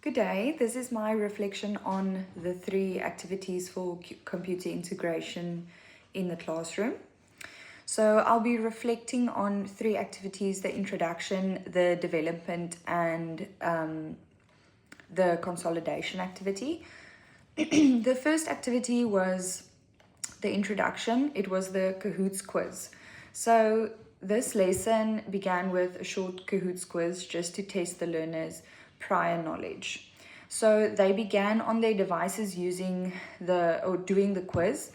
Good day. This is my reflection on the 3 activities for computer integration in the classroom. So I'll be reflecting on 3 activities: the introduction, the development, and the consolidation activity. The first activity was the introduction. It was the Kahoots quiz. So this lesson began with a short Kahoots quiz just to test the learners' prior knowledge. So they began on their devices doing the quiz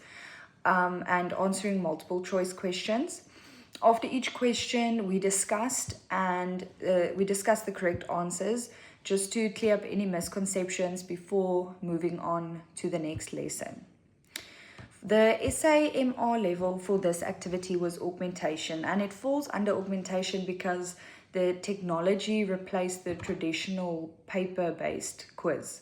and answering multiple choice questions. After each question, we discussed the correct answers just to clear up any misconceptions before moving on to the next lesson. The SAMR level for this activity was augmentation, and it falls under augmentation because the technology replaced the traditional paper-based quiz.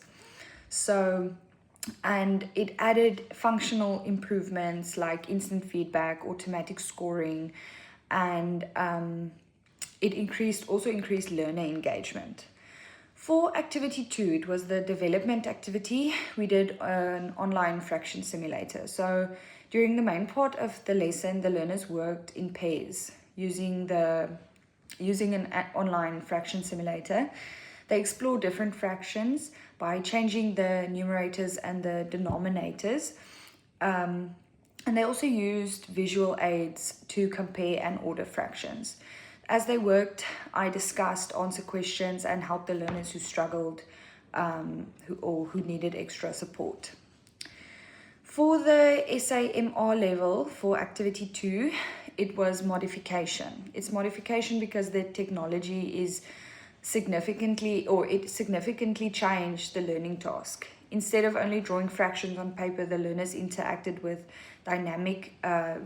And it added functional improvements like instant feedback, automatic scoring, and it also increased learner engagement. For activity 2, it was the development activity. We did an online fraction simulator. So during the main part of the lesson, the learners worked in pairs using an online fraction simulator. They explored different fractions by changing the numerators and the denominators. And they also used visual aids to compare and order fractions. As they worked, I discussed answer questions and helped the learners who struggled who needed extra support. For the SAMR level for activity 2, it was modification. It's modification because the technology significantly changed the learning task. Instead of only drawing fractions on paper, the learners interacted with dynamic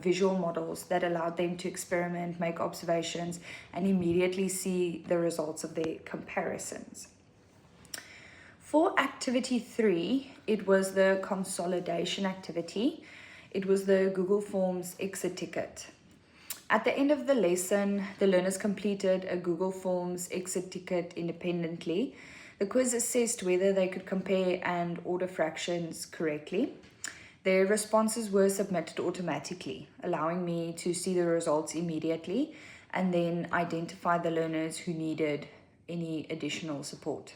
visual models that allowed them to experiment, make observations, and immediately see the results of their comparisons. For activity 3, it was the consolidation activity. It was the Google Forms exit ticket. At the end of the lesson, the learners completed a Google Forms exit ticket independently. The quiz assessed whether they could compare and order fractions correctly. Their responses were submitted automatically, allowing me to see the results immediately and then identify the learners who needed any additional support.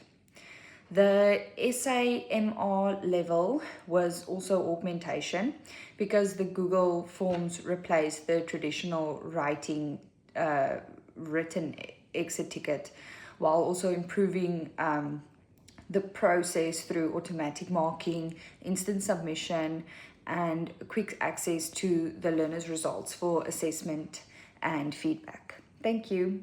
The SAMR level was also augmentation because the Google Forms replaced the traditional written exit ticket, while also improving the process through automatic marking, instant submission, and quick access to the learner's results for assessment and feedback. Thank you.